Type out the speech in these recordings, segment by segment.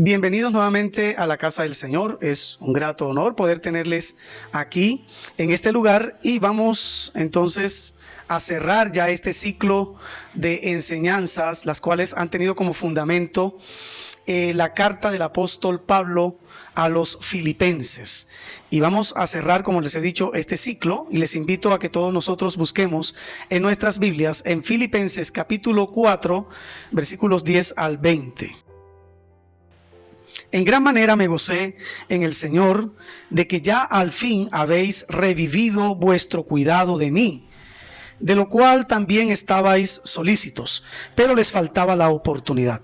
Bienvenidos nuevamente a la casa del Señor. Es un grato honor poder tenerles aquí en este lugar y vamos entonces a cerrar ya este ciclo de enseñanzas, las cuales han tenido como fundamento la carta del apóstol Pablo a los filipenses. Y vamos a cerrar, como les he dicho, este ciclo y les invito a que todos nosotros busquemos en nuestras Biblias en Filipenses capítulo 4, versículos 10 al 20. En gran manera me gocé en el Señor de que ya al fin habéis revivido vuestro cuidado de mí, de lo cual también estabais solícitos, pero les faltaba la oportunidad.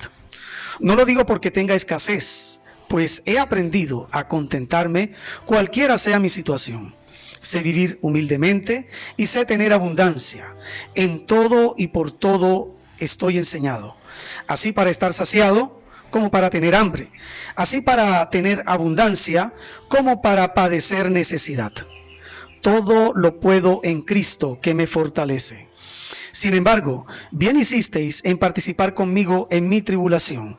No lo digo porque tenga escasez, pues he aprendido a contentarme cualquiera sea mi situación. Sé vivir humildemente y sé tener abundancia. En todo y por todo estoy enseñado, así para estar saciado como para tener hambre, así para tener abundancia como para padecer necesidad. Todo lo puedo en Cristo que me fortalece. Sin embargo, bien hicisteis en participar conmigo en mi tribulación.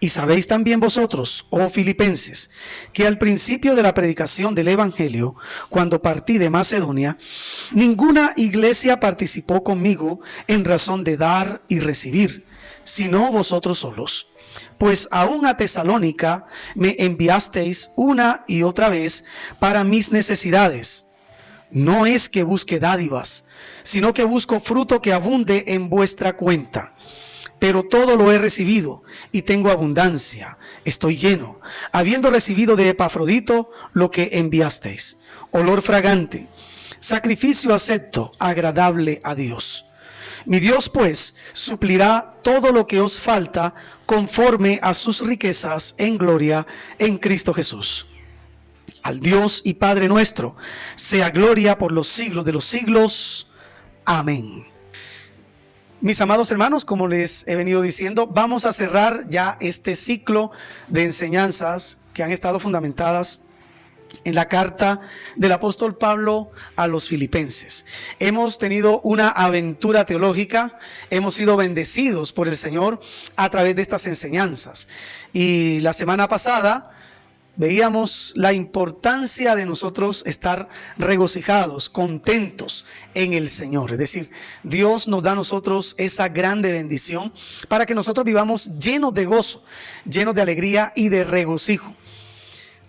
Y sabéis también vosotros, oh filipenses, que al principio de la predicación del Evangelio, cuando partí de Macedonia, ninguna iglesia participó conmigo en razón de dar y recibir, sino vosotros solos. Pues aún a Tesalónica me enviasteis una y otra vez para mis necesidades. No es que busque dádivas, sino que busco fruto que abunde en vuestra cuenta. Pero todo lo he recibido y tengo abundancia, estoy lleno, habiendo recibido de Epafrodito lo que enviasteis, olor fragante, sacrificio acepto, agradable a Dios. Mi Dios, pues, suplirá todo lo que os falta conforme a sus riquezas en gloria en Cristo Jesús. Al Dios y Padre nuestro, sea gloria por los siglos de los siglos. Amén. Mis amados hermanos, como les he venido diciendo, vamos a cerrar ya este ciclo de enseñanzas que han estado fundamentadas en la carta del apóstol Pablo a los filipenses. Hemos tenido una aventura teológica, hemos sido bendecidos por el Señor a través de estas enseñanzas. Y la semana pasada veíamos la importancia de nosotros estar regocijados, contentos en el Señor. Es decir, Dios nos da a nosotros esa grande bendición para que nosotros vivamos llenos de gozo, llenos de alegría y de regocijo.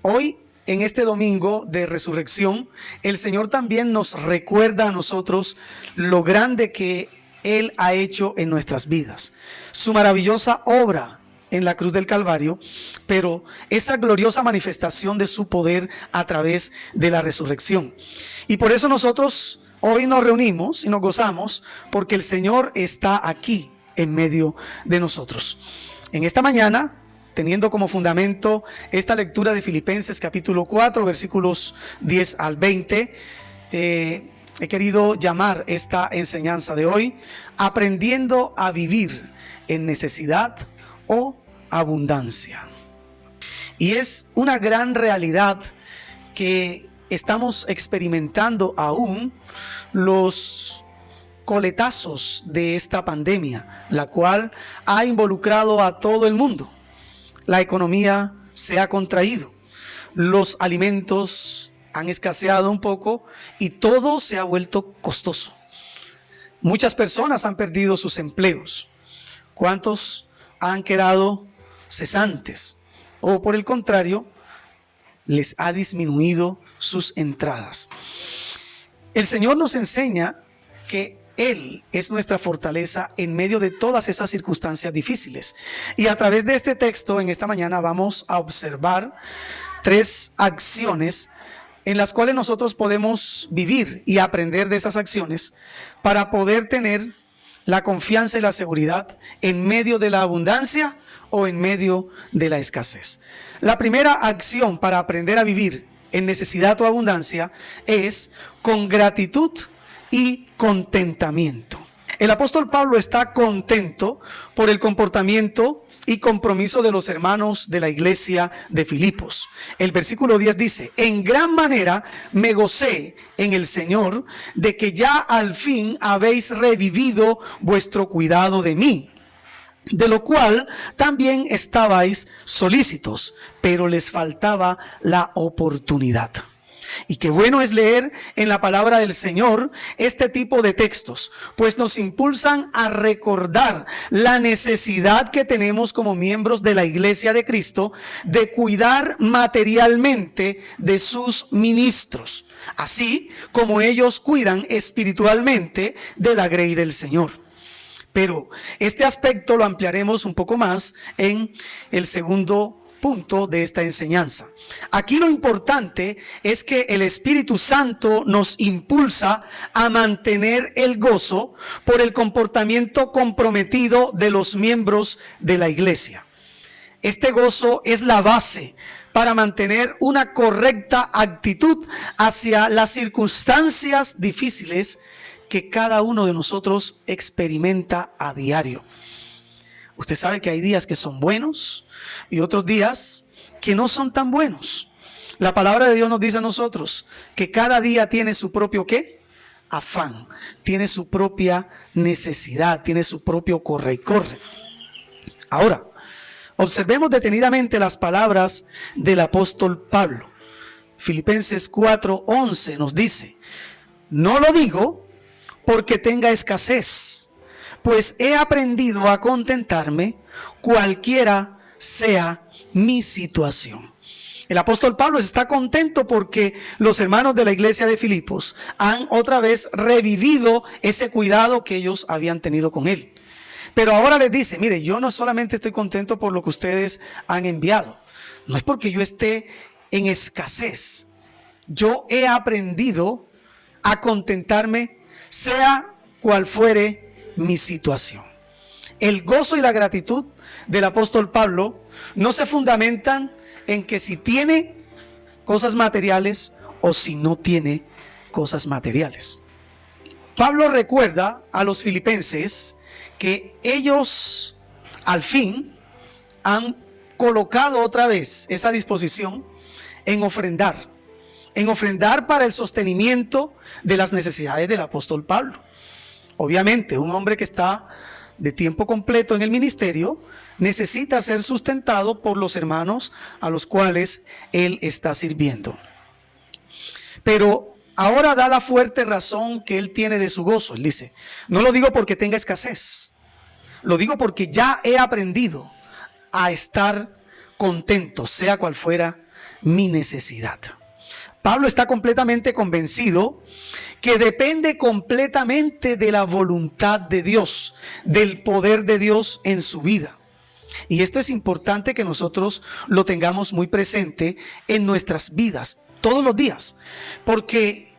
Hoy, en este domingo de resurrección, el Señor también nos recuerda a nosotros lo grande que Él ha hecho en nuestras vidas, su maravillosa obra en la cruz del Calvario, pero esa gloriosa manifestación de su poder a través de la resurrección. Y por eso nosotros hoy nos reunimos y nos gozamos, porque el Señor está aquí en medio de nosotros. En esta mañana, teniendo como fundamento esta lectura de Filipenses capítulo 4, versículos 10 al 20, he querido llamar esta enseñanza de hoy, aprendiendo a vivir en necesidad o abundancia. Y es una gran realidad que estamos experimentando aún los coletazos de esta pandemia, la cual ha involucrado a todo el mundo. La economía se ha contraído, los alimentos han escaseado un poco y todo se ha vuelto costoso. Muchas personas han perdido sus empleos. ¿Cuántos han quedado cesantes? O por el contrario, les ha disminuido sus entradas. El Señor nos enseña que Él es nuestra fortaleza en medio de todas esas circunstancias difíciles. Y a través de este texto, en esta mañana, vamos a observar 3 acciones en las cuales nosotros podemos vivir y aprender de esas acciones para poder tener la confianza y la seguridad en medio de la abundancia o en medio de la escasez. La primera acción para aprender a vivir en necesidad o abundancia es con gratitud y contentamiento. El apóstol Pablo está contento por el comportamiento y compromiso de los hermanos de la iglesia de Filipos. El versículo 10 dice: en gran manera me gocé en el Señor de que ya al fin habéis revivido vuestro cuidado de mí, de lo cual también estabais solícitos, pero les faltaba la oportunidad. Y qué bueno es leer en la palabra del Señor este tipo de textos, pues nos impulsan a recordar la necesidad que tenemos como miembros de la Iglesia de Cristo de cuidar materialmente de sus ministros, así como ellos cuidan espiritualmente de la grey del Señor. Pero este aspecto lo ampliaremos un poco más en el segundo punto de esta enseñanza. Aquí lo importante es que el Espíritu Santo nos impulsa a mantener el gozo por el comportamiento comprometido de los miembros de la iglesia. Este gozo es la base para mantener una correcta actitud hacia las circunstancias difíciles que cada uno de nosotros experimenta a diario. Usted sabe que hay días que son buenos y otros días que no son tan buenos. La palabra de Dios nos dice a nosotros que cada día tiene su propio ¿qué? Afán, tiene su propia necesidad, tiene su propio corre y corre. Ahora, observemos detenidamente las palabras del apóstol Pablo. Filipenses 4:11 nos dice: no lo digo porque tenga escasez, pues he aprendido a contentarme cualquiera sea mi situación. El apóstol Pablo está contento porque los hermanos de la iglesia de Filipos han otra vez revivido ese cuidado que ellos habían tenido con él. Pero ahora les dice: mire, yo no solamente estoy contento por lo que ustedes han enviado, no es porque yo esté en escasez. Yo he aprendido a contentarme sea cual fuere mi situación. El gozo y la gratitud del apóstol Pablo no se fundamentan en que si tiene cosas materiales o si no tiene cosas materiales. Pablo recuerda a los filipenses que ellos al fin han colocado otra vez esa disposición en ofrendar para el sostenimiento de las necesidades del apóstol Pablo. Obviamente, un hombre que está de tiempo completo en el ministerio necesita ser sustentado por los hermanos a los cuales él está sirviendo. Pero ahora da la fuerte razón que él tiene de su gozo. Él dice: no lo digo porque tenga escasez, lo digo porque ya he aprendido a estar contento, sea cual fuera mi necesidad. Pablo está completamente convencido que depende completamente de la voluntad de Dios, del poder de Dios en su vida. Y esto es importante que nosotros lo tengamos muy presente en nuestras vidas, todos los días. Porque,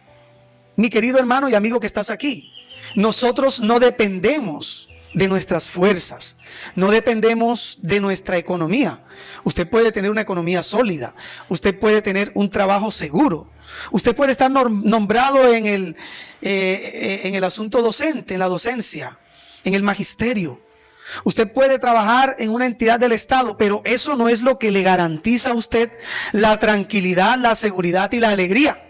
mi querido hermano y amigo que estás aquí, nosotros no dependemos de nuestras fuerzas, no dependemos de nuestra economía. Usted puede tener una economía sólida, usted puede tener un trabajo seguro, usted puede estar nombrado en el asunto docente, en la docencia, en el magisterio. Usted puede trabajar en una entidad del Estado, pero eso no es lo que le garantiza a usted la tranquilidad, la seguridad y la alegría.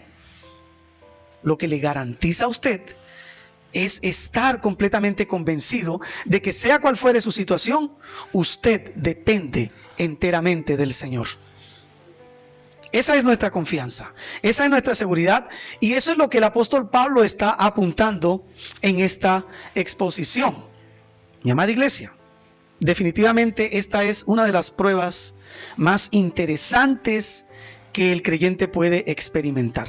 Lo que le garantiza a usted es estar completamente convencido de que sea cual fuere su situación, usted depende enteramente del Señor. Esa es nuestra confianza, esa es nuestra seguridad, y eso es lo que el apóstol Pablo está apuntando en esta exposición. Mi amada iglesia, definitivamente esta es una de las pruebas más interesantes que el creyente puede experimentar.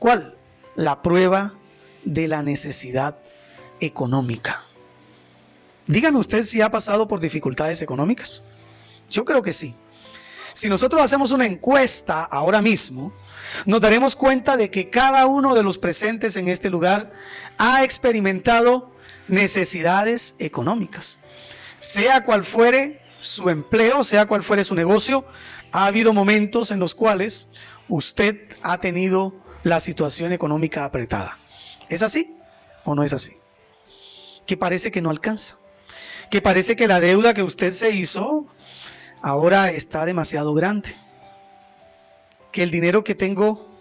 ¿Cuál? La prueba de la necesidad económica. Dígame usted si ha pasado por dificultades económicas. Yo creo que sí. Si nosotros hacemos una encuesta ahora mismo, nos daremos cuenta de que cada uno de los presentes en este lugar ha experimentado necesidades económicas. Sea cual fuere su empleo, sea cual fuere su negocio, ha habido momentos en los cuales usted ha tenido la situación económica apretada. ¿Es así o no es así? Que parece que no alcanza, que parece que la deuda que usted se hizo ahora está demasiado grande, que el dinero que tengo,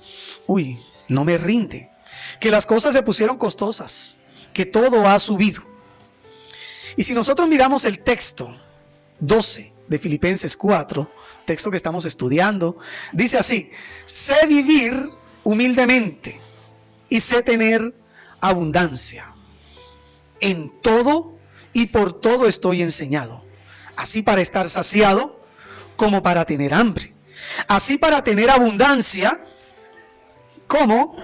no me rinde, que las cosas se pusieron costosas, que todo ha subido. Y si nosotros miramos el texto 12 de Filipenses 4, texto que estamos estudiando, dice así: sé vivir humildemente y sé tener abundancia. En todo y por todo estoy enseñado, así para estar saciado como para tener hambre, así para tener abundancia como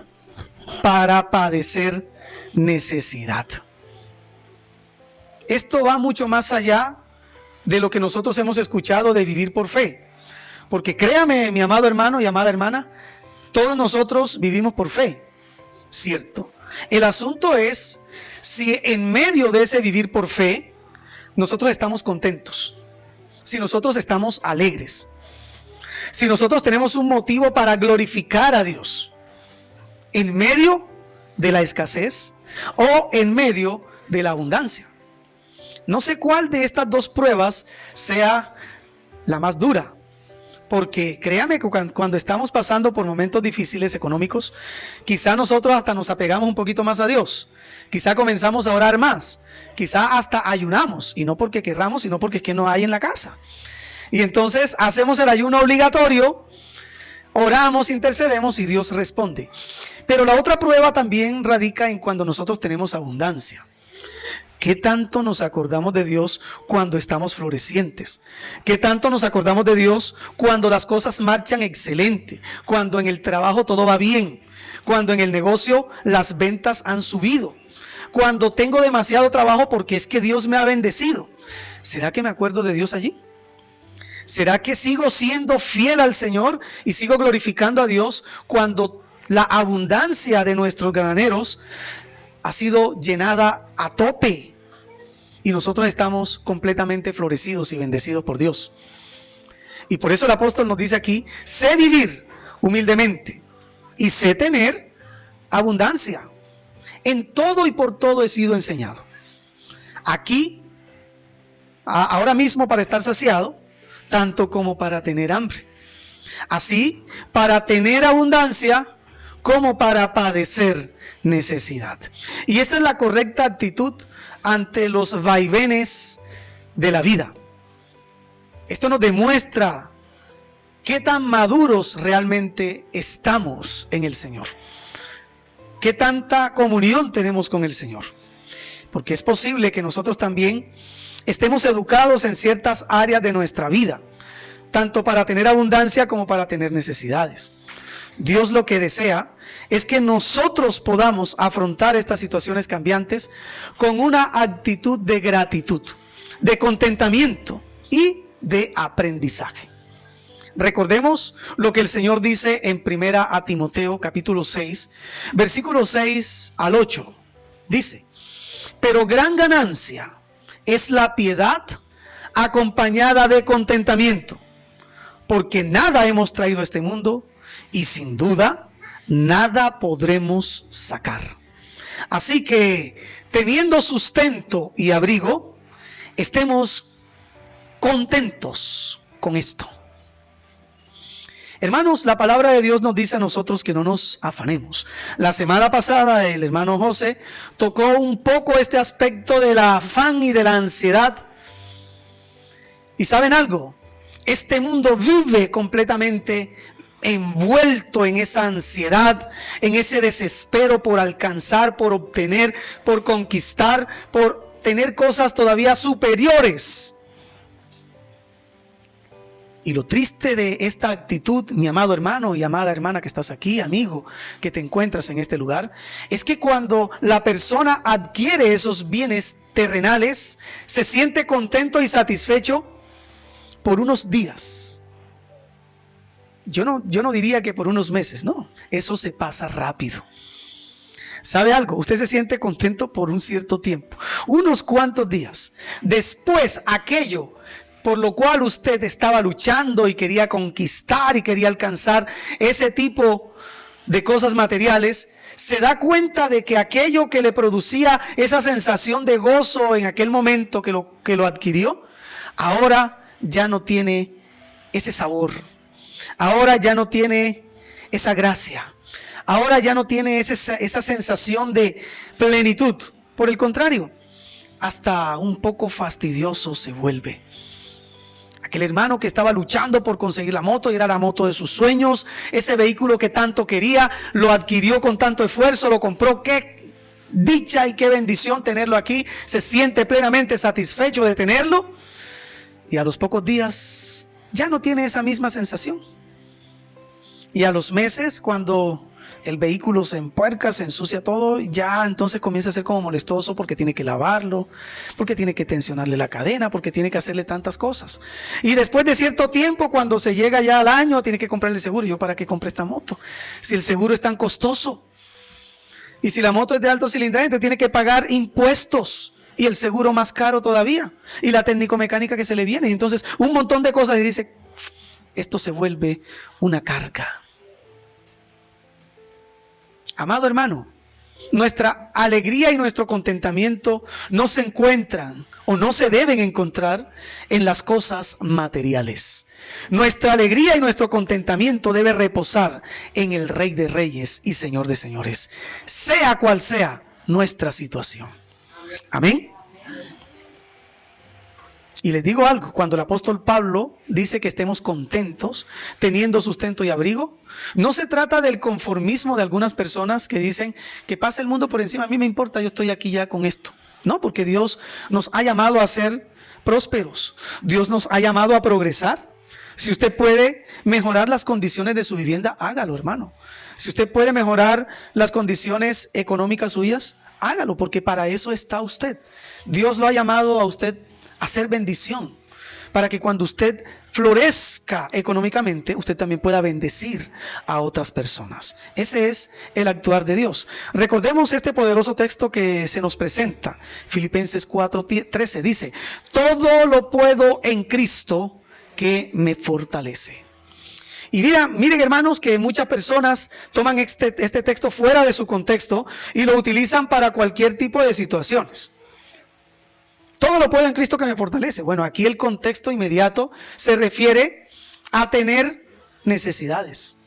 para padecer necesidad. Esto va mucho más allá de lo que nosotros hemos escuchado de vivir por fe. Porque créame, mi amado hermano y amada hermana, todos nosotros vivimos por fe, ¿cierto? El asunto es si en medio de ese vivir por fe, nosotros estamos contentos, si nosotros estamos alegres, si nosotros tenemos un motivo para glorificar a Dios en medio de la escasez o en medio de la abundancia. No sé cuál de estas dos pruebas sea la más dura, porque créame que cuando estamos pasando por momentos difíciles económicos, quizá nosotros hasta nos apegamos un poquito más a Dios, quizá comenzamos a orar más, quizá hasta ayunamos, y no porque querramos, sino porque es que no hay en la casa. Y entonces hacemos el ayuno obligatorio, oramos, intercedemos y Dios responde. Pero la otra prueba también radica en cuando nosotros tenemos abundancia. ¿Qué tanto nos acordamos de Dios cuando estamos florecientes? ¿Qué tanto nos acordamos de Dios cuando las cosas marchan excelente? Cuando en el trabajo todo va bien, cuando en el negocio las ventas han subido, cuando tengo demasiado trabajo porque es que Dios me ha bendecido. ¿Será que me acuerdo de Dios allí? ¿Será que sigo siendo fiel al Señor y sigo glorificando a Dios cuando la abundancia de nuestros graneros ha sido llenada a tope y nosotros estamos completamente florecidos y bendecidos por Dios? Y por eso el apóstol nos dice aquí: sé vivir humildemente y sé tener abundancia. En todo y por todo he sido enseñado. Aquí, ahora mismo, para estar saciado, tanto como para tener hambre. Así, para tener abundancia como para padecer necesidad. Y esta es la correcta actitud ante los vaivenes de la vida. Esto nos demuestra qué tan maduros realmente estamos en el Señor, qué tanta comunión tenemos con el Señor. Porque es posible que nosotros también estemos educados en ciertas áreas de nuestra vida, tanto para tener abundancia como para tener necesidades. Dios lo que desea es que nosotros podamos afrontar estas situaciones cambiantes con una actitud de gratitud, de contentamiento y de aprendizaje. Recordemos lo que el Señor dice en 1 Timoteo capítulo 6, versículos 6 al 8. Dice: pero gran ganancia es la piedad acompañada de contentamiento, porque nada hemos traído a este mundo y sin duda nada podremos sacar. Así que, teniendo sustento y abrigo, estemos contentos con esto. Hermanos, la palabra de Dios nos dice a nosotros que no nos afanemos. La semana pasada el hermano José tocó un poco este aspecto del afán y de la ansiedad. ¿Y saben algo? Este mundo vive completamente envuelto en esa ansiedad, en ese desespero por alcanzar, por obtener, por conquistar, por tener cosas todavía superiores. Y lo triste de esta actitud, mi amado hermano y amada hermana que estás aquí, amigo, que te encuentras en este lugar, es que cuando la persona adquiere esos bienes terrenales, se siente contento y satisfecho por unos días. Yo no diría que por unos meses, no, eso se pasa rápido. ¿Sabe algo? Usted se siente contento por un cierto tiempo, unos cuantos días. Después, aquello por lo cual usted estaba luchando y quería conquistar y quería alcanzar ese tipo de cosas materiales, se da cuenta de que aquello que le producía esa sensación de gozo en aquel momento que lo adquirió, ahora ya no tiene ese sabor, ahora ya no tiene esa gracia, ahora ya no tiene esa sensación de plenitud. Por el contrario, hasta un poco fastidioso se vuelve. Aquel hermano que estaba luchando por conseguir la moto, y era la moto de sus sueños, ese vehículo que tanto quería, lo adquirió con tanto esfuerzo, lo compró. Qué dicha y qué bendición tenerlo aquí. Se siente plenamente satisfecho de tenerlo, y a los pocos días ya no tiene esa misma sensación. Y a los meses, cuando el vehículo se empuerca, se ensucia todo, ya entonces comienza a ser como molestoso, porque tiene que lavarlo, porque tiene que tensionarle la cadena, porque tiene que hacerle tantas cosas. Y después de cierto tiempo, cuando se llega ya al año, tiene que comprarle seguro. ¿Yo para qué compré esta moto? Si el seguro es tan costoso. Y si la moto es de alto cilindraje, entonces tiene que pagar impuestos. Y el seguro más caro todavía. Y la técnico-mecánica que se le viene. Y entonces un montón de cosas. Y dice, esto se vuelve una carga. Amado hermano, nuestra alegría y nuestro contentamiento no se encuentran o no se deben encontrar en las cosas materiales. Nuestra alegría y nuestro contentamiento debe reposar en el Rey de Reyes y Señor de Señores, sea cual sea nuestra situación. Amén. Y les digo algo, cuando el apóstol Pablo dice que estemos contentos, teniendo sustento y abrigo, no se trata del conformismo de algunas personas que dicen que pasa el mundo por encima, a mí me importa, yo estoy aquí ya con esto. No, porque Dios nos ha llamado a ser prósperos, Dios nos ha llamado a progresar. Si usted puede mejorar las condiciones de su vivienda, hágalo, hermano. Si usted puede mejorar las condiciones económicas suyas, hágalo, porque para eso está usted. Dios lo ha llamado a usted hacer bendición, para que cuando usted florezca económicamente, usted también pueda bendecir a otras personas. Ese es el actuar de Dios. Recordemos este poderoso texto que se nos presenta. Filipenses 4:13 dice, todo lo puedo en Cristo que me fortalece. Y miren hermanos, que muchas personas toman este texto fuera de su contexto y lo utilizan para cualquier tipo de situaciones. Todo lo puedo en Cristo que me fortalece. Bueno, aquí el contexto inmediato se refiere a tener necesidades.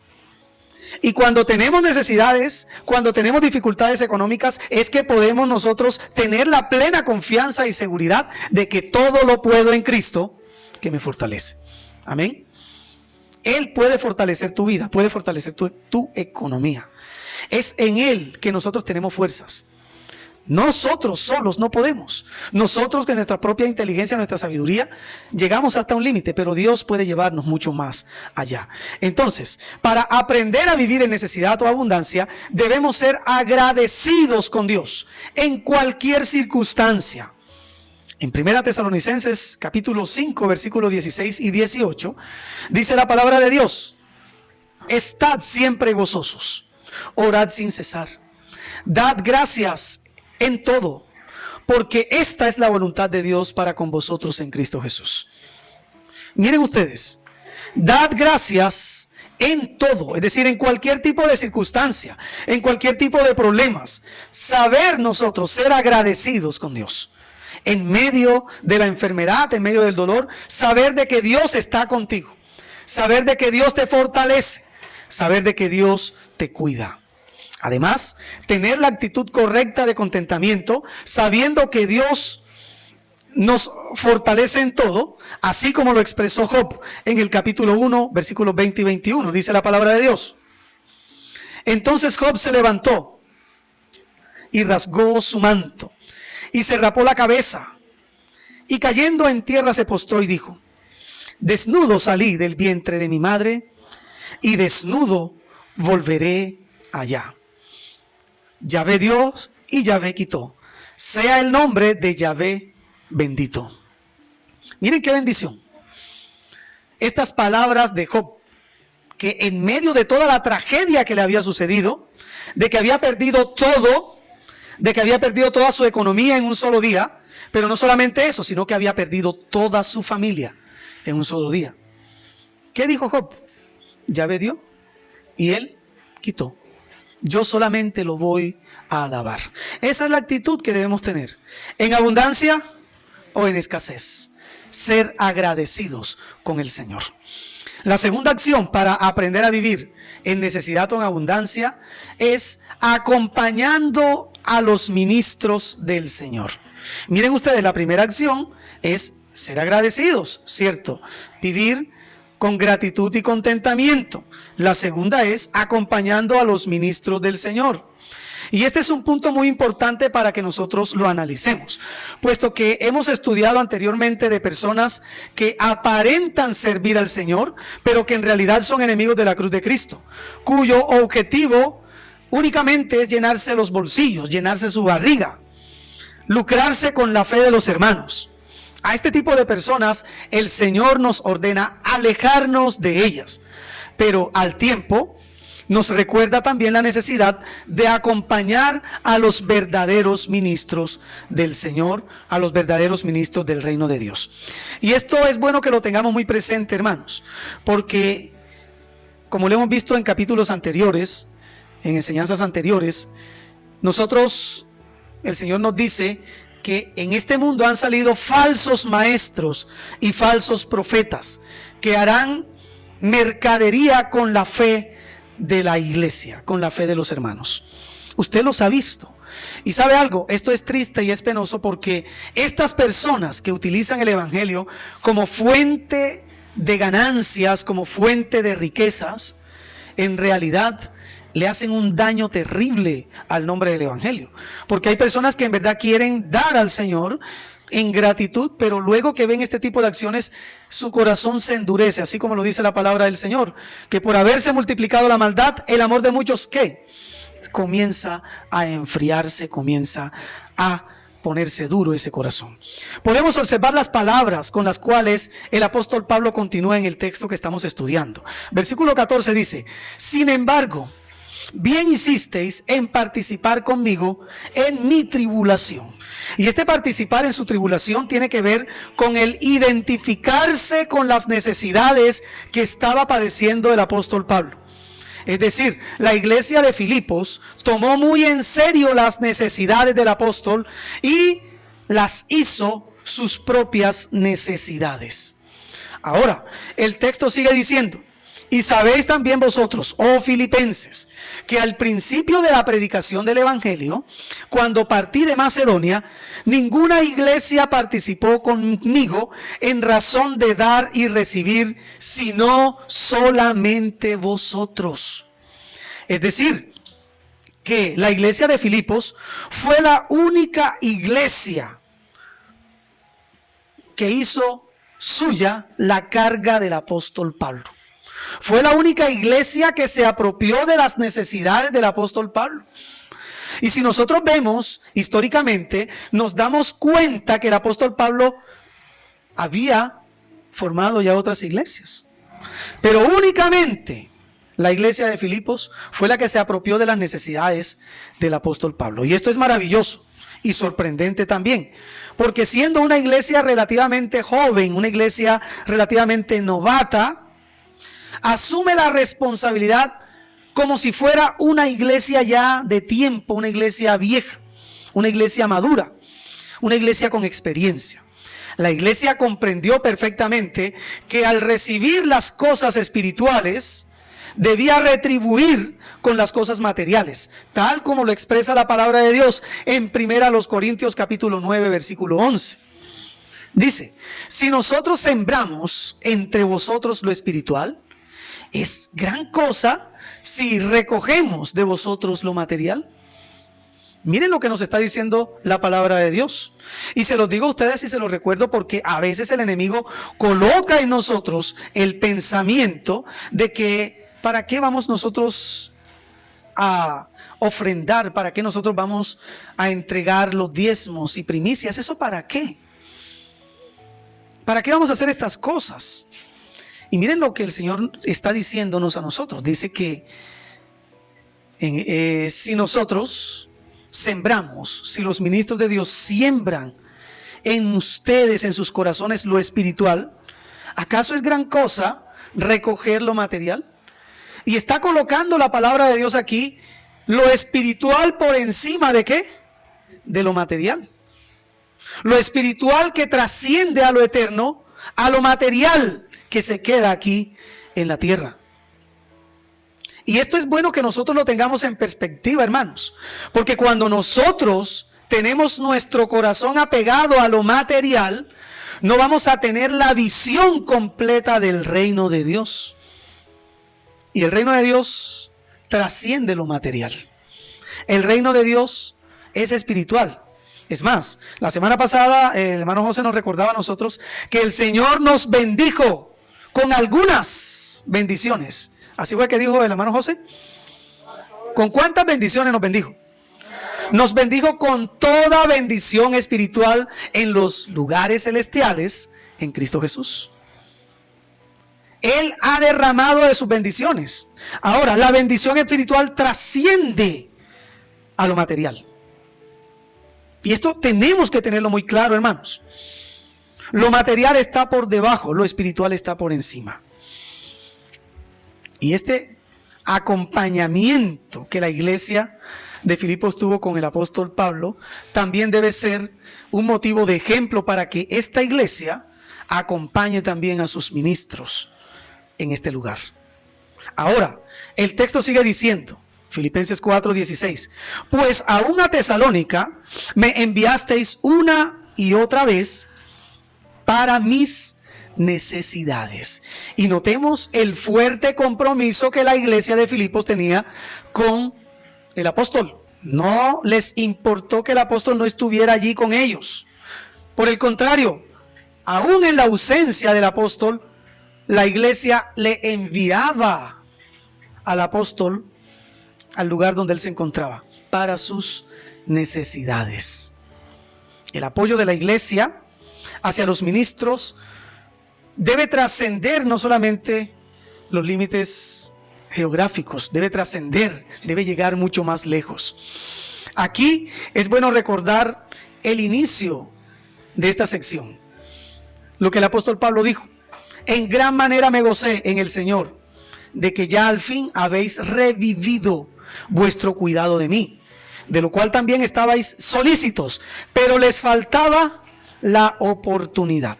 Y cuando tenemos necesidades, cuando tenemos dificultades económicas, es que podemos nosotros tener la plena confianza y seguridad de que todo lo puedo en Cristo que me fortalece. Amén. Él puede fortalecer tu vida, puede fortalecer tu economía. Es en Él que nosotros tenemos fuerzas. Nosotros solos no podemos. Nosotros con nuestra propia inteligencia, nuestra sabiduría, llegamos hasta un límite, pero Dios puede llevarnos mucho más allá. Entonces, para aprender a vivir en necesidad o abundancia, debemos ser agradecidos con Dios en cualquier circunstancia. En 1 Tesalonicenses capítulo 5, versículos 16 y 18, dice la palabra de Dios: estad siempre gozosos, orad sin cesar, dad gracias en todo, porque esta es la voluntad de Dios para con vosotros en Cristo Jesús. Miren ustedes, dad gracias en todo, es decir, en cualquier tipo de circunstancia, en cualquier tipo de problemas. Saber nosotros ser agradecidos con Dios. En medio de la enfermedad, en medio del dolor, saber de que Dios está contigo. Saber de que Dios te fortalece. Saber de que Dios te cuida. Además, tener la actitud correcta de contentamiento, sabiendo que Dios nos fortalece en todo, así como lo expresó Job en el capítulo 1, versículos 20 y 21, dice la palabra de Dios. Entonces Job se levantó y rasgó su manto, y se rapó la cabeza, y cayendo en tierra se postró y dijo: desnudo salí del vientre de mi madre, y desnudo volveré allá. Yahvé Dios y Yahvé quitó. Sea el nombre de Yahvé bendito. Miren qué bendición. Estas palabras de Job, que en medio de toda la tragedia que le había sucedido, de que había perdido todo, de que había perdido toda su economía en un solo día, pero no solamente eso, sino que había perdido toda su familia en un solo día. ¿Qué dijo Job? Yahvé dio y él quitó. Yo solamente lo voy a alabar. Esa es la actitud que debemos tener. En abundancia o en escasez. Ser agradecidos con el Señor. La segunda acción para aprender a vivir en necesidad o en abundancia es acompañando a los ministros del Señor. Miren ustedes, la primera acción es ser agradecidos, ¿cierto? Vivir con gratitud y contentamiento. La segunda es acompañando a los ministros del Señor. Y este es un punto muy importante para que nosotros lo analicemos, puesto que hemos estudiado anteriormente de personas que aparentan servir al Señor, pero que en realidad son enemigos de la cruz de Cristo, cuyo objetivo únicamente es llenarse los bolsillos, llenarse su barriga, lucrarse con la fe de los hermanos. A este tipo de personas el Señor nos ordena alejarnos de ellas, pero al tiempo nos recuerda también la necesidad de acompañar a los verdaderos ministros del Señor, a los verdaderos ministros del reino de Dios. Y esto es bueno que lo tengamos muy presente, hermanos, porque como lo hemos visto en capítulos anteriores, en enseñanzas anteriores, el Señor nos dice que en este mundo han salido falsos maestros y falsos profetas que harán mercadería con la fe de la iglesia, con la fe de los hermanos. Usted los ha visto. Y sabe algo, esto es triste y es penoso porque estas personas que utilizan el evangelio como fuente de ganancias, como fuente de riquezas, en realidad le hacen un daño terrible al nombre del evangelio, porque hay personas que en verdad quieren dar al Señor en gratitud, pero luego que ven este tipo de acciones, su corazón se endurece, así como lo dice la palabra del Señor, que por haberse multiplicado la maldad, el amor de muchos, ¿qué? Comienza a enfriarse, comienza a ponerse duro ese corazón. Podemos observar las palabras con las cuales el apóstol Pablo continúa en el texto que estamos estudiando. Versículo 14 dice: sin embargo, bien hicisteis en participar conmigo en mi tribulación. Y este participar en su tribulación tiene que ver con el identificarse con las necesidades que estaba padeciendo el apóstol Pablo. Es decir, la iglesia de Filipos tomó muy en serio las necesidades del apóstol y las hizo sus propias necesidades. Ahora, el texto sigue diciendo: y sabéis también vosotros, oh filipenses, que al principio de la predicación del evangelio, cuando partí de Macedonia, ninguna iglesia participó conmigo en razón de dar y recibir, sino solamente vosotros. Es decir, que la iglesia de Filipos fue la única iglesia que hizo suya la carga del apóstol Pablo. Fue la única iglesia que se apropió de las necesidades del apóstol Pablo. Y si nosotros vemos históricamente, nos damos cuenta que el apóstol Pablo había formado ya otras iglesias. Pero únicamente la iglesia de Filipos fue la que se apropió de las necesidades del apóstol Pablo. Y esto es maravilloso y sorprendente también, porque siendo una iglesia relativamente joven, una iglesia relativamente novata, asume la responsabilidad como si fuera una iglesia ya de tiempo, una iglesia vieja, una iglesia madura, una iglesia con experiencia. La iglesia comprendió perfectamente que al recibir las cosas espirituales, debía retribuir con las cosas materiales, tal como lo expresa la palabra de Dios en 1 Corintios capítulo 9, versículo 11. Dice: si nosotros sembramos entre vosotros lo espiritual, es gran cosa si recogemos de vosotros lo material. Miren lo que nos está diciendo la palabra de Dios. Y se los digo a ustedes y se los recuerdo porque a veces el enemigo coloca en nosotros el pensamiento de que ¿para qué vamos nosotros a ofrendar? ¿Para qué nosotros vamos a entregar los diezmos y primicias? ¿Eso para qué? ¿Para qué vamos a hacer estas cosas? Y miren lo que el Señor está diciéndonos a nosotros. Dice que si nosotros sembramos, si los ministros de Dios siembran en ustedes, en sus corazones, lo espiritual, ¿acaso es gran cosa recoger lo material? Y está colocando la palabra de Dios aquí, lo espiritual por encima ¿de qué? De lo material. Lo espiritual que trasciende a lo eterno, a lo material que se queda aquí en la tierra. Y esto es bueno que nosotros lo tengamos en perspectiva, hermanos, porque cuando nosotros tenemos nuestro corazón apegado a lo material, no vamos a tener la visión completa del reino de Dios. Y el reino de Dios trasciende lo material. El reino de Dios es espiritual. Es más, la semana pasada el hermano José nos recordaba a nosotros que el Señor nos bendijo con algunas bendiciones. ¿Así fue que dijo el hermano José? ¿Con cuántas bendiciones nos bendijo? Nos bendijo con toda bendición espiritual en los lugares celestiales en Cristo Jesús. Él ha derramado de sus bendiciones. Ahora, la bendición espiritual trasciende a lo material. Y esto tenemos que tenerlo muy claro, hermanos. Lo material está por debajo, lo espiritual está por encima. Y este acompañamiento que la iglesia de Filipos tuvo con el apóstol Pablo también debe ser un motivo de ejemplo para que esta iglesia acompañe también a sus ministros en este lugar. Ahora, el texto sigue diciendo, Filipenses 4:16, pues aún a Tesalónica me enviasteis una y otra vez para mis necesidades. Y notemos el fuerte compromiso que la iglesia de Filipos tenía con el apóstol. No les importó que el apóstol no estuviera allí con ellos. Por el contrario, aún en la ausencia del apóstol, la iglesia le enviaba al apóstol al lugar donde él se encontraba para sus necesidades. El apoyo de la iglesia hacia los ministros debe trascender no solamente los límites geográficos, debe trascender, debe llegar mucho más lejos. Aquí es bueno recordar el inicio de esta sección. Lo que el apóstol Pablo dijo: en gran manera me gocé en el Señor, de que ya al fin habéis revivido vuestro cuidado de mí, de lo cual también estabais solícitos, pero les faltaba la oportunidad.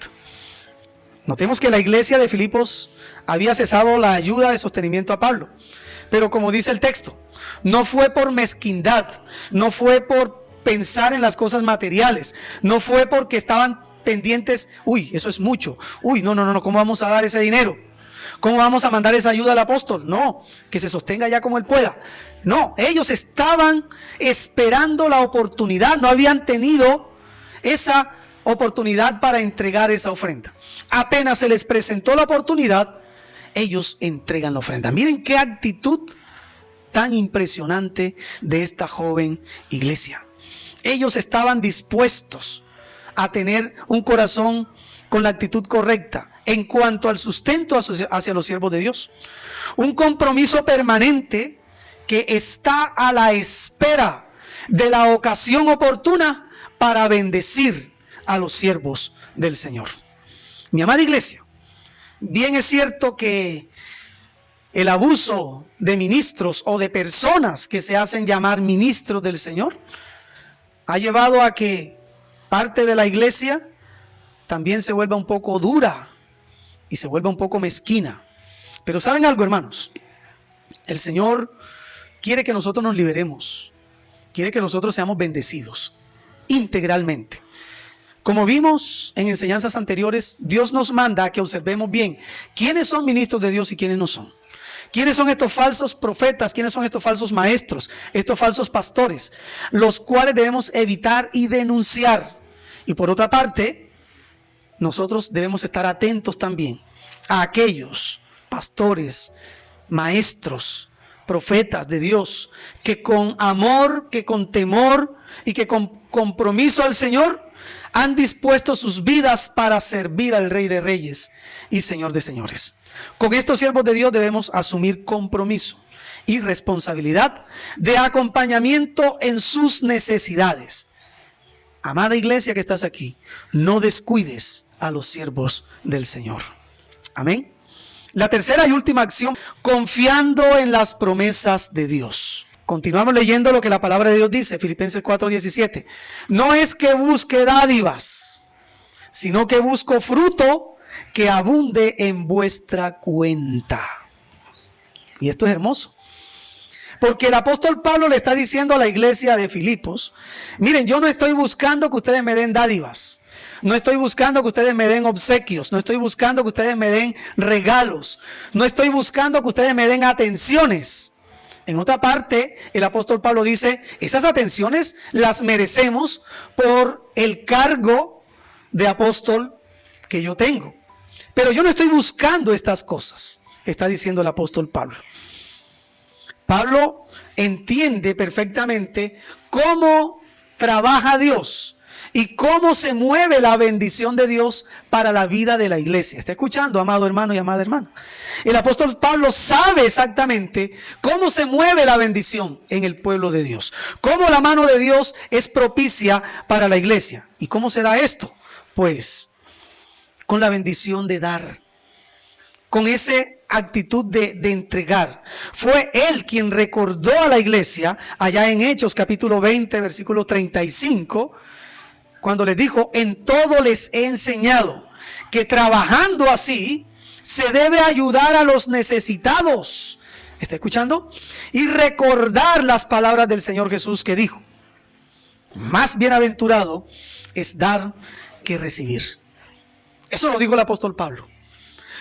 Notemos que la iglesia de Filipos había cesado la ayuda de sostenimiento a Pablo, pero como dice el texto, no fue por mezquindad, no fue por pensar en las cosas materiales, no fue porque estaban pendientes, uy, eso es mucho, uy, no, ¿cómo vamos a dar ese dinero? ¿Cómo vamos a mandar esa ayuda al apóstol? No, que se sostenga ya como él pueda. No, ellos estaban esperando la oportunidad, no habían tenido esa oportunidad para entregar esa ofrenda. Apenas se les presentó la oportunidad, ellos entregan la ofrenda. Miren qué actitud tan impresionante de esta joven iglesia. Ellos estaban dispuestos a tener un corazón con la actitud correcta en cuanto al sustento hacia los siervos de Dios. Un compromiso permanente que está a la espera de la ocasión oportuna para bendecir a los siervos del Señor. Mi amada iglesia, bien es cierto que el abuso de ministros o de personas que se hacen llamar ministros del Señor ha llevado a que parte de la iglesia también se vuelva un poco dura y se vuelva un poco mezquina. Pero ¿saben algo, hermanos? El Señor quiere que nosotros nos liberemos, quiere que nosotros seamos bendecidos integralmente. Como vimos en enseñanzas anteriores, Dios nos manda a que observemos bien quiénes son ministros de Dios y quiénes no son. ¿Quiénes son estos falsos profetas? ¿Quiénes son estos falsos maestros? Estos falsos pastores, los cuales debemos evitar y denunciar. Y por otra parte, nosotros debemos estar atentos también a aquellos pastores, maestros, profetas de Dios, que con amor, que con temor y que con compromiso al Señor han dispuesto sus vidas para servir al Rey de Reyes y Señor de Señores. Con estos siervos de Dios debemos asumir compromiso y responsabilidad de acompañamiento en sus necesidades. Amada iglesia que estás aquí, no descuides a los siervos del Señor. Amén. La tercera y última acción, confiando en las promesas de Dios. Continuamos leyendo lo que la palabra de Dios dice, Filipenses 4:17. No es que busque dádivas, sino que busco fruto que abunde en vuestra cuenta. Y esto es hermoso, Porque el apóstol Pablo le está diciendo a la iglesia de Filipos, miren, yo no estoy buscando que ustedes me den dádivas. No estoy buscando que ustedes me den obsequios, no estoy buscando que ustedes me den regalos, no estoy buscando que ustedes me den atenciones. En otra parte, el apóstol Pablo dice, esas atenciones las merecemos por el cargo de apóstol que yo tengo. Pero yo no estoy buscando estas cosas, está diciendo el apóstol Pablo. Pablo entiende perfectamente cómo trabaja Dios y cómo se mueve la bendición de Dios para la vida de la iglesia. ¿Está escuchando, amado hermano y amada hermana? El apóstol Pablo sabe exactamente cómo se mueve la bendición en el pueblo de Dios. Cómo la mano de Dios es propicia para la iglesia. ¿Y cómo se da esto? Pues con la bendición de dar. Con esa actitud de entregar. Fue él quien recordó a la iglesia allá en Hechos capítulo 20 versículo 35, cuando les dijo, en todo les he enseñado que trabajando así se debe ayudar a los necesitados. ¿Está escuchando? Y recordar las palabras del Señor Jesús que dijo, más bienaventurado es dar que recibir. Eso lo dijo el apóstol Pablo.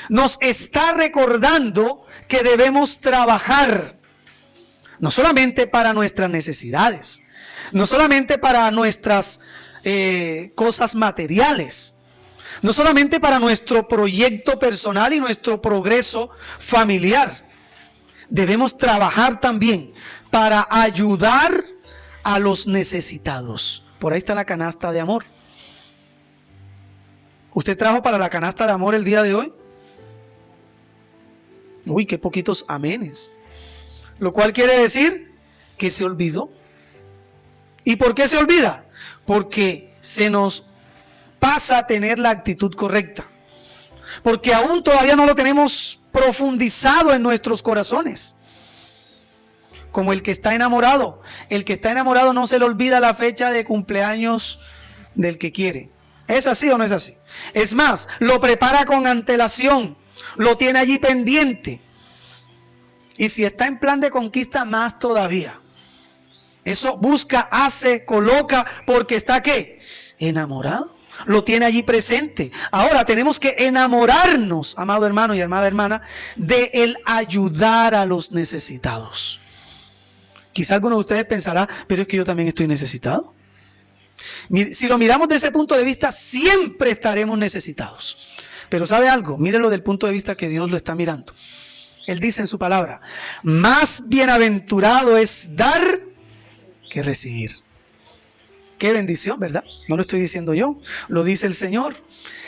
Nos está recordando que debemos trabajar, no solamente para nuestras necesidades, no solamente para nuestras cosas materiales, no solamente para nuestro proyecto personal y nuestro progreso familiar. Debemos trabajar también para ayudar a los necesitados. Por ahí está la canasta de amor. ¿Usted trajo para la canasta de amor el día de hoy? Uy, qué poquitos amenes. Lo cual quiere decir que se olvidó. ¿Y por qué se olvida? Porque se nos pasa a tener la actitud correcta. Porque aún todavía no lo tenemos profundizado en nuestros corazones. Como el que está enamorado. El que está enamorado no se le olvida la fecha de cumpleaños del que quiere. ¿Es así o no es así? Es más, lo prepara con antelación. Lo tiene allí pendiente. Y si está en plan de conquista, más todavía. Eso busca, hace, coloca, porque está ¿qué? Enamorado. Lo tiene allí presente. Ahora tenemos que enamorarnos, amado hermano y amada hermana, de el ayudar a los necesitados. Quizá alguno de ustedes pensará, pero es que yo también estoy necesitado. Si lo miramos desde ese punto de vista, siempre estaremos necesitados. Pero ¿sabe algo? Mírelo del punto de vista que Dios lo está mirando. Él dice en su palabra, más bienaventurado es dar que recibir. Qué bendición, ¿verdad? No lo estoy diciendo yo, lo dice el Señor.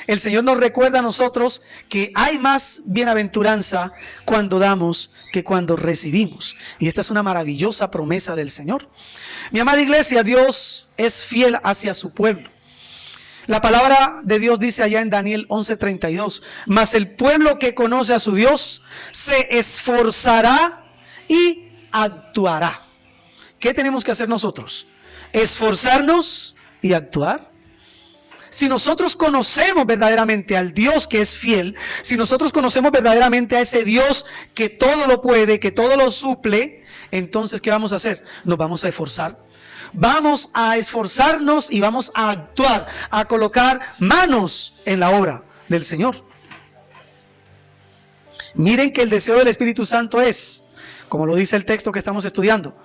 El Señor nos recuerda a nosotros que hay más bienaventuranza cuando damos que cuando recibimos. Y esta es una maravillosa promesa del Señor. Mi amada iglesia, Dios es fiel hacia su pueblo. La palabra de Dios dice allá en Daniel 11:32, mas el pueblo que conoce a su Dios se esforzará y actuará. ¿Qué tenemos que hacer nosotros? Esforzarnos y actuar. Si nosotros conocemos verdaderamente al Dios que es fiel, si nosotros conocemos verdaderamente a ese Dios que todo lo puede, que todo lo suple, entonces ¿qué vamos a hacer? Nos vamos a esforzar. Vamos a esforzarnos y vamos a actuar, a colocar manos en la obra del Señor. Miren que el deseo del Espíritu Santo es, como lo dice el texto que estamos estudiando,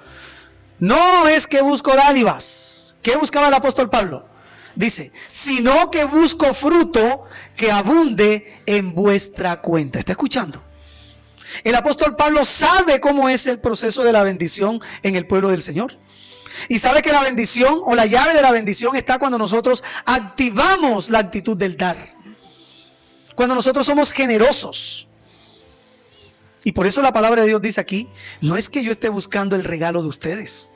no es que busco dádivas. ¿Qué buscaba el apóstol Pablo? Dice, sino que busco fruto que abunde en vuestra cuenta. ¿Está escuchando? El apóstol Pablo sabe cómo es el proceso de la bendición en el pueblo del Señor. Y sabe que la bendición o la llave de la bendición está cuando nosotros activamos la actitud del dar. Cuando nosotros somos generosos. Y por eso la palabra de Dios dice aquí, no es que yo esté buscando el regalo de ustedes.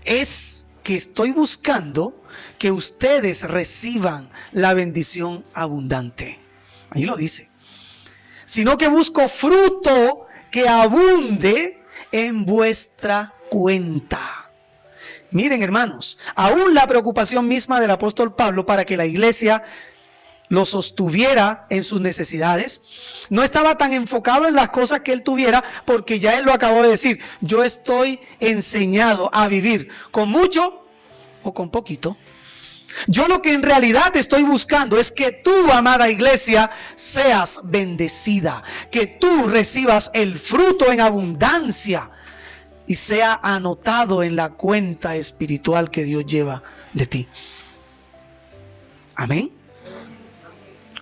Es que estoy buscando que ustedes reciban la bendición abundante. Ahí lo dice. Sino que busco fruto que abunde en vuestra cuenta. Miren, hermanos, aún la preocupación misma del apóstol Pablo para que la iglesia lo sostuviera en sus necesidades. No estaba tan enfocado en las cosas que él tuviera, porque ya él lo acabó de decir. Yo estoy enseñado a vivir con mucho o con poquito. Yo lo que en realidad estoy buscando es que tú, amada iglesia, seas bendecida, que tú recibas el fruto en abundancia y sea anotado en la cuenta espiritual que Dios lleva de ti. Amén.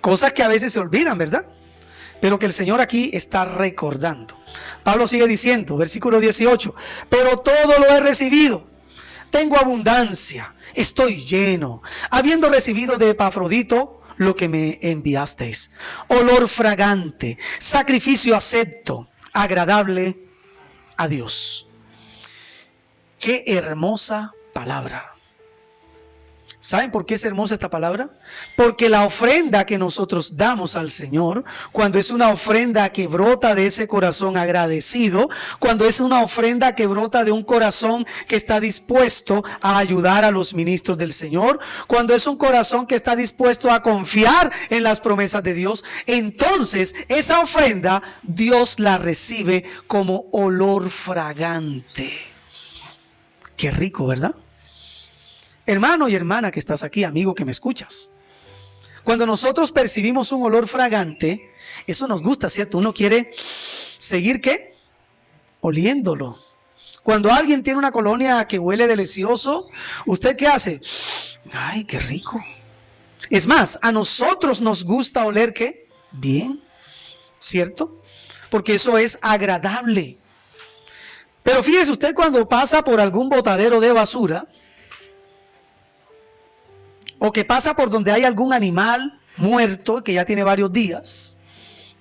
Cosas que a veces se olvidan, ¿verdad? Pero que el Señor aquí está recordando. Pablo sigue diciendo, versículo 18, pero todo lo he recibido, tengo abundancia, estoy lleno, habiendo recibido de Epafrodito lo que me enviasteis, olor fragante, sacrificio acepto, agradable a Dios. Qué hermosa palabra. ¿Saben por qué es hermosa esta palabra? Porque la ofrenda que nosotros damos al Señor, cuando es una ofrenda que brota de ese corazón agradecido, cuando es una ofrenda que brota de un corazón que está dispuesto a ayudar a los ministros del Señor, cuando es un corazón que está dispuesto a confiar en las promesas de Dios, entonces esa ofrenda Dios la recibe como olor fragante. Qué rico, ¿verdad? Hermano y hermana que estás aquí, amigo que me escuchas. Cuando nosotros percibimos un olor fragante, eso nos gusta, ¿cierto? Uno quiere seguir, ¿qué? Oliéndolo. Cuando alguien tiene una colonia que huele delicioso, ¿usted qué hace? ¡Ay, qué rico! Es más, a nosotros nos gusta oler, ¿qué? Bien, ¿cierto? Porque eso es agradable. Pero fíjese usted cuando pasa por algún botadero de basura, o que pasa por donde hay algún animal muerto que ya tiene varios días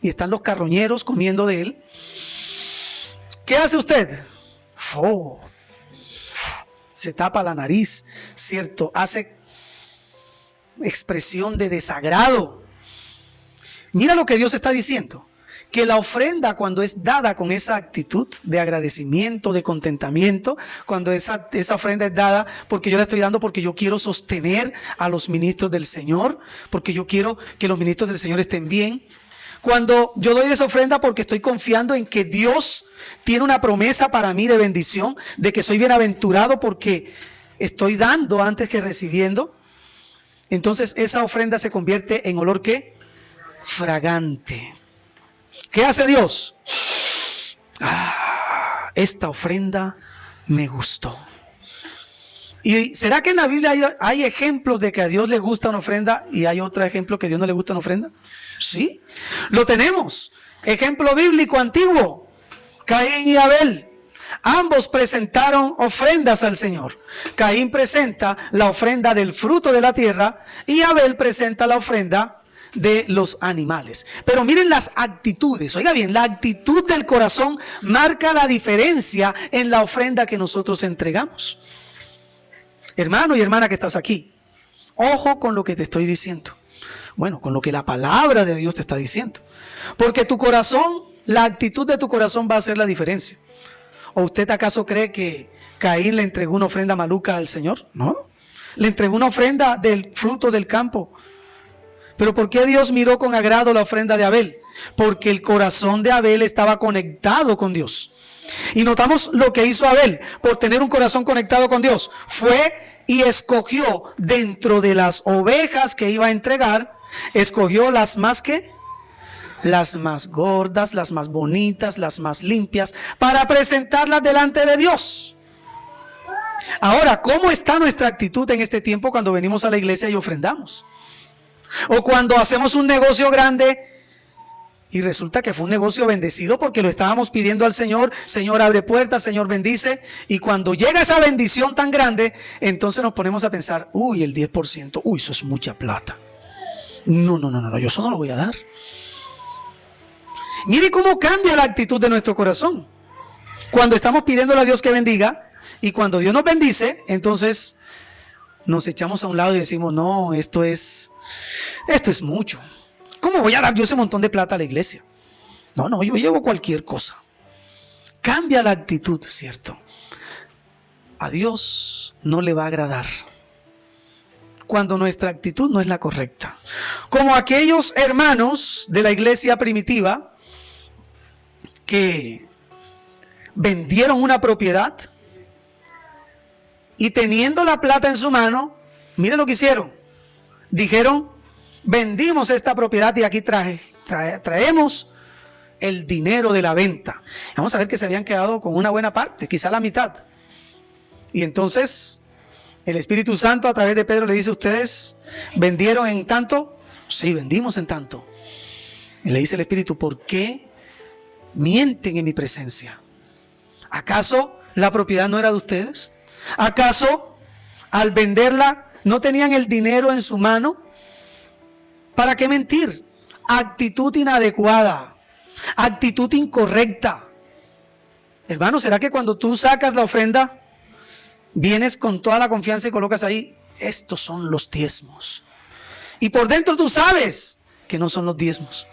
y están los carroñeros comiendo de él. ¿Qué hace usted? Se tapa la nariz, ¿cierto? Hace expresión de desagrado. Mira lo que Dios está diciendo. Que la ofrenda, cuando es dada con esa actitud de agradecimiento, de contentamiento, cuando esa ofrenda es dada porque yo la estoy dando porque yo quiero sostener a los ministros del Señor, porque yo quiero que los ministros del Señor estén bien. Cuando yo doy esa ofrenda porque estoy confiando en que Dios tiene una promesa para mí de bendición, de que soy bienaventurado porque estoy dando antes que recibiendo. Entonces esa ofrenda se convierte en olor, ¿qué? Fragante. ¿Qué hace Dios? Esta ofrenda me gustó. ¿Y será que en la Biblia hay ejemplos de que a Dios le gusta una ofrenda y hay otro ejemplo que a Dios no le gusta una ofrenda? Sí, lo tenemos. Ejemplo bíblico antiguo, Caín y Abel. Ambos presentaron ofrendas al Señor. Caín presenta la ofrenda del fruto de la tierra y Abel presenta la ofrenda de los animales. Pero miren las actitudes. Oiga bien, la actitud del corazón marca la diferencia en la ofrenda que nosotros entregamos. Hermano y hermana que estás aquí, ojo con lo que te estoy diciendo. Bueno, con lo que la palabra de Dios te está diciendo. Porque tu corazón, la actitud de tu corazón va a hacer la diferencia. ¿O usted acaso cree que Caín le entregó una ofrenda maluca al Señor? No. Le entregó una ofrenda del fruto del campo. Pero ¿por qué Dios miró con agrado la ofrenda de Abel? Porque el corazón de Abel estaba conectado con Dios. Y notamos lo que hizo Abel por tener un corazón conectado con Dios. Fue y escogió dentro de las ovejas que iba a entregar, escogió las más ¿qué? Las más gordas, las más bonitas, las más limpias, para presentarlas delante de Dios. Ahora, ¿cómo está nuestra actitud en este tiempo cuando venimos a la iglesia y ofrendamos? O cuando hacemos un negocio grande y resulta que fue un negocio bendecido porque lo estábamos pidiendo al Señor. Señor, abre puertas, Señor, bendice. Y cuando llega esa bendición tan grande, entonces nos ponemos a pensar, uy, el 10%, uy, eso es mucha plata. No, yo eso no lo voy a dar. Mire cómo cambia la actitud de nuestro corazón. Cuando estamos pidiéndole a Dios que bendiga y cuando Dios nos bendice, entonces nos echamos a un lado y decimos, no, esto es mucho. ¿Cómo voy a dar yo ese montón de plata a la iglesia? No, yo llevo cualquier cosa. Cambia la actitud, ¿cierto? A Dios no le va a agradar cuando nuestra actitud no es la correcta. como aquellos hermanos de la iglesia primitiva que vendieron una propiedad y teniendo la plata en su mano, miren lo que hicieron. Dijeron, vendimos esta propiedad y aquí traemos el dinero de la venta. Vamos a ver que se habían quedado con una buena parte, quizá la mitad. Y entonces el Espíritu Santo a través de Pedro le dice, ¿ustedes vendieron en tanto? Sí, vendimos en tanto. Y le dice el Espíritu, ¿por qué mienten en mi presencia? ¿Acaso la propiedad no era de ustedes? ¿Acaso al venderla no tenían el dinero en su mano? ¿Para qué mentir? Actitud inadecuada, actitud incorrecta. Hermano, ¿será que cuando tú sacas la ofrenda, vienes con toda la confianza y colocas ahí, estos son los diezmos? Y por dentro tú sabes que no son los diezmos.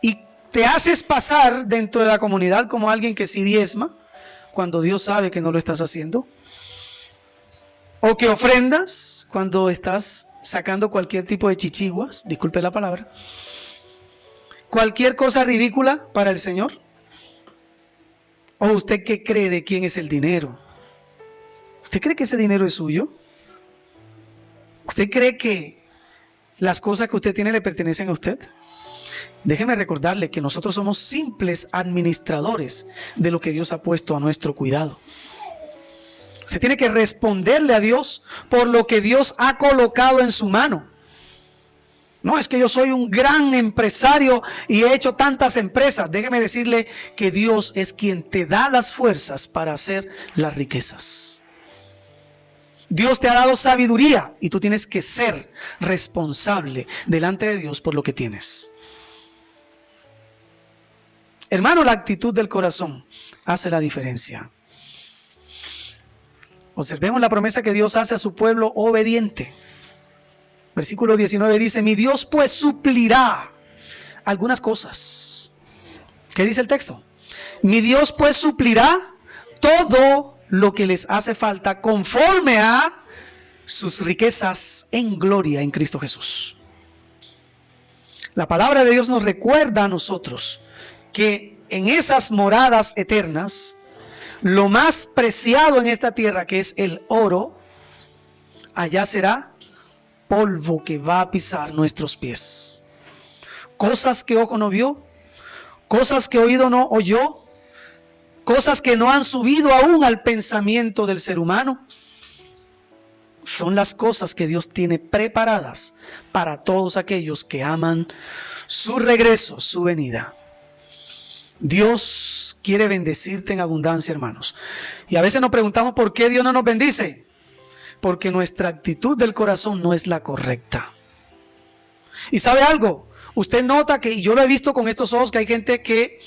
Y te haces pasar dentro de la comunidad como alguien que sí diezma, cuando Dios sabe que no lo estás haciendo. O que ofrendas cuando estás sacando cualquier tipo de chichiguas, disculpe la palabra, cualquier cosa ridícula para el Señor. ¿O usted qué cree de quién es el dinero? ¿Usted cree que ese dinero es suyo? ¿Usted cree que las cosas que usted tiene le pertenecen a usted? Déjeme recordarle que nosotros somos simples administradores de lo que Dios ha puesto a nuestro cuidado. Usted tiene que responderle a Dios por lo que Dios ha colocado en su mano. No es que yo soy un gran empresario y he hecho tantas empresas. Déjeme decirle que Dios es quien te da las fuerzas para hacer las riquezas. Dios te ha dado sabiduría y tú tienes que ser responsable delante de Dios por lo que tienes. Hermano, la actitud del corazón hace la diferencia. Observemos la promesa que Dios hace a su pueblo obediente. Versículo 19 dice, mi Dios pues suplirá algunas cosas. ¿Qué dice el texto? Mi Dios pues suplirá todo lo que les hace falta conforme a sus riquezas en gloria en Cristo Jesús. La palabra de Dios nos recuerda a nosotros que en esas moradas eternas, lo más preciado en esta tierra, que es el oro, allá será polvo que va a pisar nuestros pies. Cosas que ojo no vio, cosas que oído no oyó, cosas que no han subido aún al pensamiento del ser humano, son las cosas que Dios tiene preparadas para todos aquellos que aman su regreso, su venida. Dios quiere bendecirte en abundancia, hermanos. Y a veces nos preguntamos por qué Dios no nos bendice. Porque nuestra actitud del corazón no es la correcta. ¿Y sabe algo? Usted nota que, y yo lo he visto con estos ojos, que hay gente que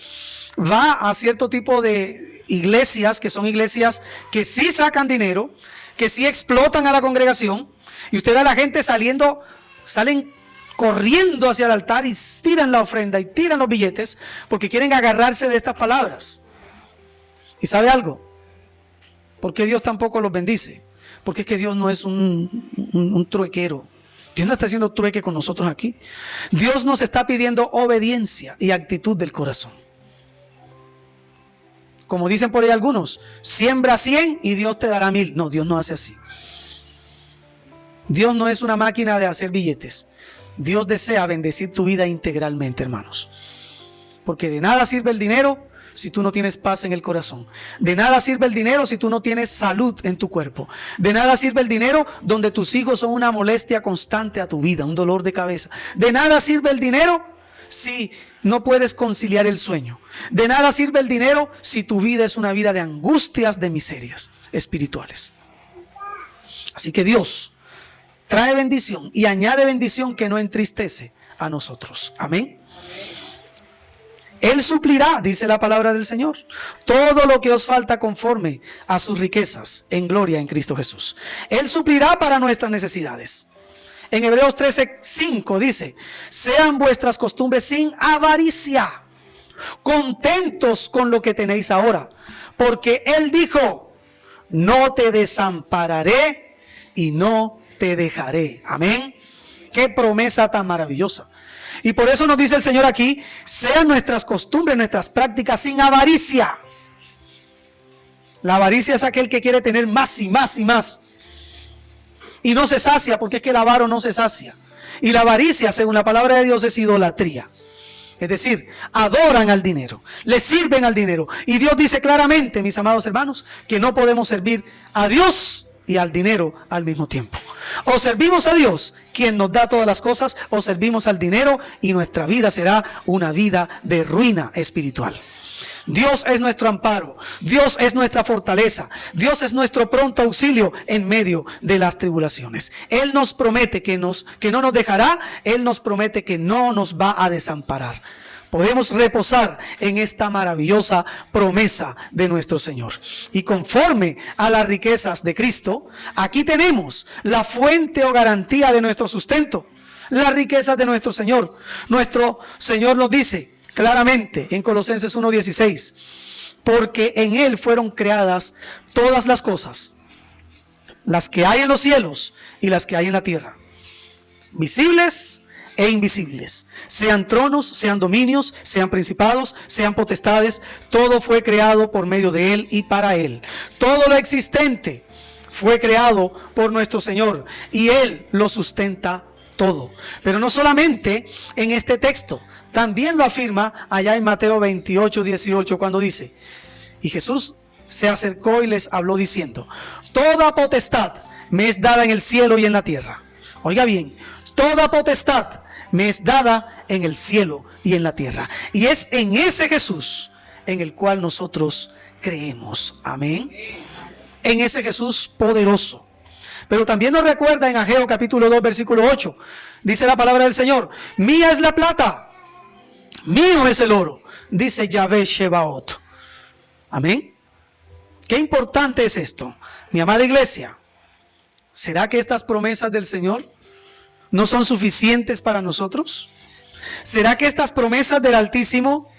va a cierto tipo de iglesias, que son iglesias que sí sacan dinero, que sí explotan a la congregación, y usted ve a la gente salen corriendo hacia el altar y tiran la ofrenda y tiran los billetes porque quieren agarrarse de estas palabras. ¿Y sabe algo? ¿Por qué Dios tampoco los bendice? Porque es que Dios no es un truequero. Dios no está haciendo trueque con nosotros aquí. Dios nos está pidiendo obediencia y actitud del corazón. Como dicen por ahí algunos, siembra 100 y Dios te dará 1000. No, Dios no hace así. Dios no es una máquina de hacer billetes. Dios desea bendecir tu vida integralmente, hermanos. Porque de nada sirve el dinero si tú no tienes paz en el corazón. De nada sirve el dinero si tú no tienes salud en tu cuerpo. De nada sirve el dinero donde tus hijos son una molestia constante a tu vida, un dolor de cabeza. De nada sirve el dinero si no puedes conciliar el sueño. De nada sirve el dinero si tu vida es una vida de angustias, de miserias espirituales. Así que Dios trae bendición y añade bendición que no entristece a nosotros. Amén. Él suplirá, dice la palabra del Señor, todo lo que os falta conforme a sus riquezas en gloria en Cristo Jesús. Él suplirá para nuestras necesidades. En Hebreos 13:5 dice, sean vuestras costumbres sin avaricia, contentos con lo que tenéis ahora, porque Él dijo, no te desampararé y no te dejaré. Amén. Qué promesa tan maravillosa. Y por eso nos dice el Señor aquí, sean nuestras costumbres, nuestras prácticas sin avaricia. La avaricia es aquel que quiere tener más y más y más. Y no se sacia, porque es que el avaro no se sacia. Y la avaricia, según la palabra de Dios, es idolatría. Es decir, adoran al dinero, le sirven al dinero. Y Dios dice claramente, mis amados hermanos, que no podemos servir a Dios y al dinero al mismo tiempo. O servimos a Dios, quien nos da todas las cosas, o servimos al dinero y nuestra vida será una vida de ruina espiritual. Dios es nuestro amparo, Dios es nuestra fortaleza, Dios es nuestro pronto auxilio en medio de las tribulaciones. Él nos promete que no nos dejará, Él nos promete que no nos va a desamparar. Podemos reposar en esta maravillosa promesa de nuestro Señor. Y conforme a las riquezas de Cristo, aquí tenemos la fuente o garantía de nuestro sustento, las riquezas de nuestro Señor. Nuestro Señor nos dice claramente en Colosenses 1:16, porque en Él fueron creadas todas las cosas, las que hay en los cielos y las que hay en la tierra, visibles e invisibles, sean tronos, sean dominios, sean principados, sean potestades, todo fue creado por medio de Él y para Él. Todo lo existente fue creado por nuestro Señor y Él lo sustenta todo. Pero no solamente en este texto, también lo afirma allá en Mateo 28:18 cuando dice, y Jesús se acercó y les habló diciendo, toda potestad me es dada en el cielo y en la tierra. Oiga bien, toda potestad me es dada en el cielo y en la tierra. Y es en ese Jesús en el cual nosotros creemos. Amén. En ese Jesús poderoso. Pero también nos recuerda en Ageo capítulo 2 versículo 8. Dice la palabra del Señor, mía es la plata, mío es el oro, dice Yahvé Shebaot. Amén. Qué importante es esto, mi amada iglesia. ¿Será que estas promesas del Señor no son suficientes para nosotros? ¿Será que estas promesas del Altísimo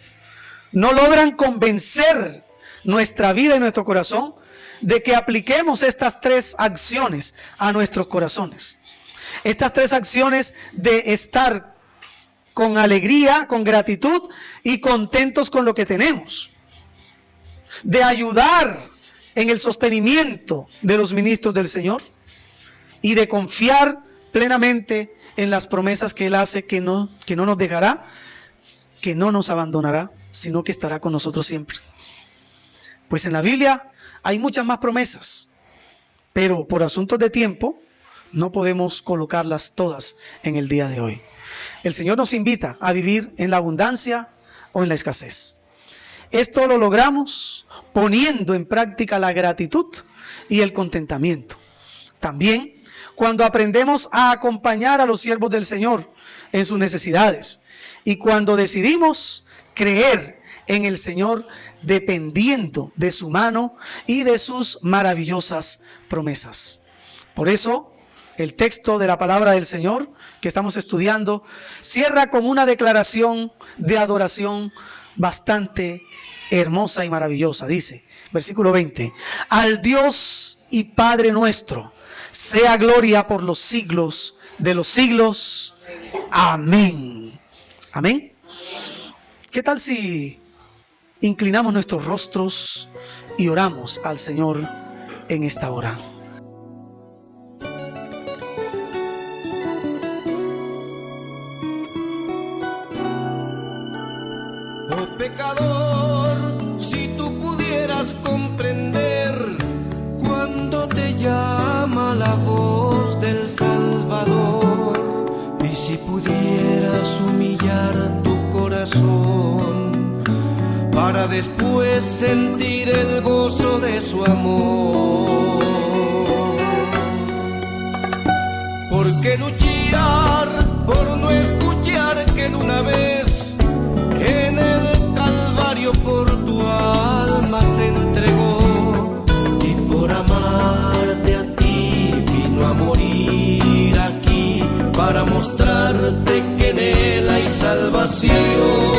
no logran convencer nuestra vida y nuestro corazón de que apliquemos estas tres acciones a nuestros corazones? Estas tres acciones de estar con alegría, con gratitud y contentos con lo que tenemos. De ayudar en el sostenimiento de los ministros del Señor y de confiar plenamente en las promesas que Él hace, que no nos dejará, que no nos abandonará, sino que estará con nosotros siempre. Pues en la Biblia hay muchas más promesas, pero por asuntos de tiempo no podemos colocarlas todas en el día de hoy. El Señor nos invita a vivir en la abundancia o en la escasez. Esto lo logramos poniendo en práctica la gratitud y el contentamiento. También cuando aprendemos a acompañar a los siervos del Señor en sus necesidades y cuando decidimos creer en el Señor dependiendo de su mano y de sus maravillosas promesas. Por eso, el texto de la palabra del Señor que estamos estudiando cierra con una declaración de adoración bastante hermosa y maravillosa. Dice, versículo 20, al Dios y Padre nuestro, sea gloria por los siglos de los siglos. Amén. Amén. ¿Qué tal si inclinamos nuestros rostros y oramos al Señor en esta hora? Oh pecador, si tú pudieras comprender cuando te llama la voz del Salvador, y si pudieras humillar tu corazón para después sentir el gozo de su amor. ¿Por qué luchar por no escuchar que de una vez en el Calvario por tu alma se entregó, y por amarte a ti vino a morir aquí para mostrarte que en él hay salvación?